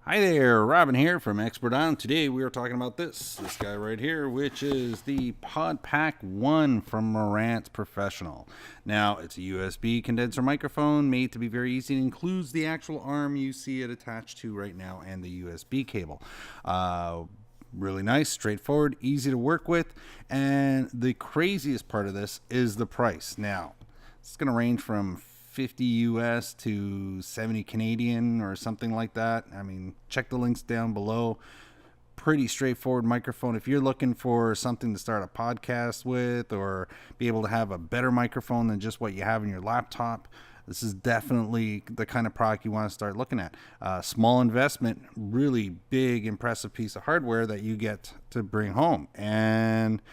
Hi there, Robin here from Expert On. Today we are talking about this guy right here, which is the PodPack 1 from Marantz Professional. Now, it's a USB condenser microphone made to be very easy. It includes the actual arm you see it attached to right now and the USB cable. Really nice, straightforward, easy to work with, and the craziest part of this is the price. Now, it's going to range from 50 US to 70 Canadian or something like that. I mean, check the links down below. Pretty straightforward microphone. If you're looking for something to start a podcast with or be able to have a better microphone than just what you have in your laptop, this is definitely the kind of product you want to start looking at. Small investment, really big, impressive piece of hardware that you get to bring home. And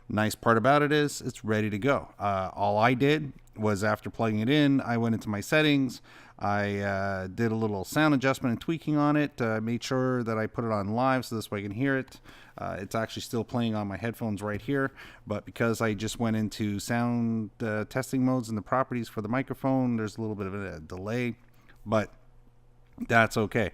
nice part about it is it's ready to go. All I did was, after plugging it in, I went into my settings. I did a little sound adjustment and tweaking on it. Made sure that I put it on live so this way I can hear it. It's actually still playing on my headphones right here, but because I just went into sound testing modes and the properties for the microphone, there's a little bit of a delay, but that's okay.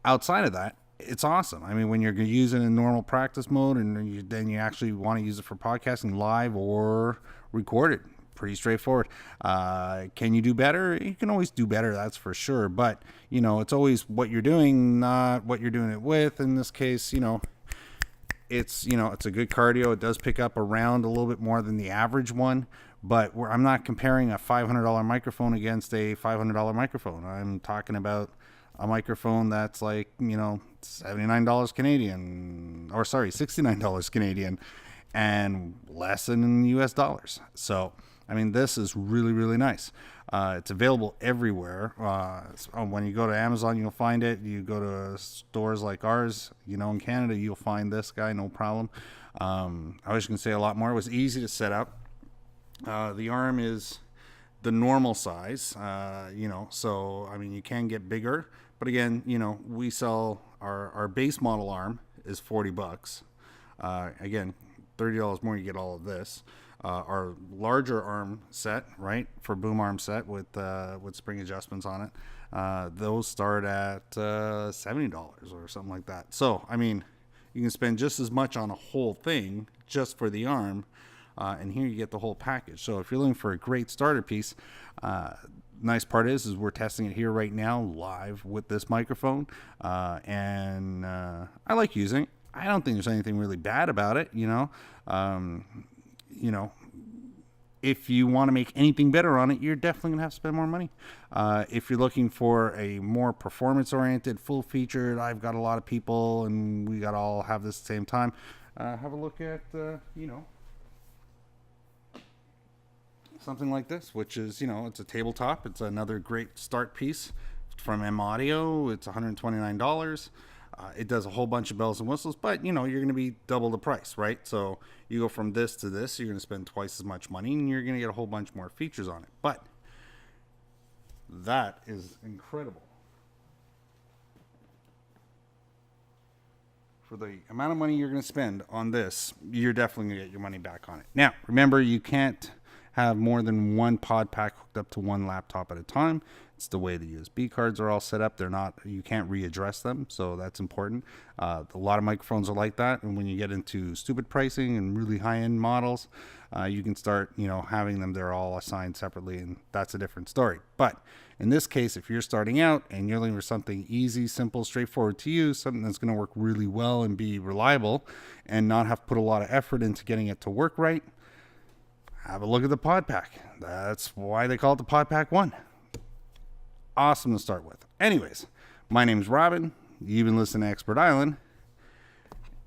Outside of that, it's awesome. I mean, when you're using it in normal practice mode and then you actually want to use it for podcasting live or recorded, pretty straightforward. Can you do better? You can always do better, that's for sure. But, you know, it's always what you're doing, not what you're doing it with. In this case, it's a good cardio. It does pick up around a little bit more than the average one. But I'm not comparing a $500 microphone against a $500 microphone. I'm talking about a microphone that's like, $79 Canadian, or sorry, $69 Canadian, and less than US dollars. So, I mean, this is really, really nice. It's available everywhere. When you go to Amazon, you'll find it. You go to stores like ours, in Canada, you'll find this guy, no problem. I was going to say a lot more. It was easy to set up. The arm is the normal size, so, I mean, you can get bigger. But again, we sell our base model arm is $40. Again, $30 more, you get all of this. Our larger arm set, right, for boom arm set with spring adjustments on it, those start at $70 or something like that. So, I mean, you can spend just as much on a whole thing just for the arm, and here you get the whole package. So if you're looking for a great starter piece, nice part is we're testing it here right now live with this microphone, and I like using it. I don't think there's anything really bad about it, if you want to make anything better on it, you're definitely going to have to spend more money. If you're looking for a more performance-oriented, full-featured, I've got a lot of people and we got to all have this at the same time, have a look at, something like this, which is, it's a tabletop. It's another great start piece from M Audio. It's $129. It does a whole bunch of bells and whistles, but you're going to be double the price, right? So you go from this to this, you're going to spend twice as much money, and you're going to get a whole bunch more features on it. But that is incredible. For the amount of money you're going to spend on this, you're definitely going to get your money back on it. Now, remember, you can't have more than one pod pack hooked up to one laptop at a time. It's the way the USB cards are all set up. You can't readdress them, so that's important. A lot of microphones are like that, and when you get into stupid pricing and really high-end models, you can start, having them, they're all assigned separately, and that's a different story. But in this case, if you're starting out and you're looking for something easy, simple, straightforward to use, something that's going to work really well and be reliable and not have to put a lot of effort into getting it to work right, have a look at the PodPack. That's why they call it the PodPack 1. Awesome to start with. Anyways, my name's Robin. You've been listening to Expert Island,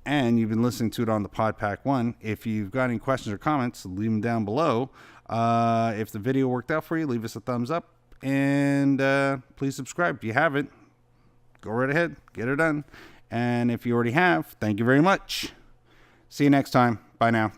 and you've been listening to it on the PodPack 1. If you've got any questions or comments, leave them down below. If the video worked out for you, leave us a thumbs up, and please subscribe. If you haven't, go right ahead, get it done. And if you already have, thank you very much. See you next time. Bye now.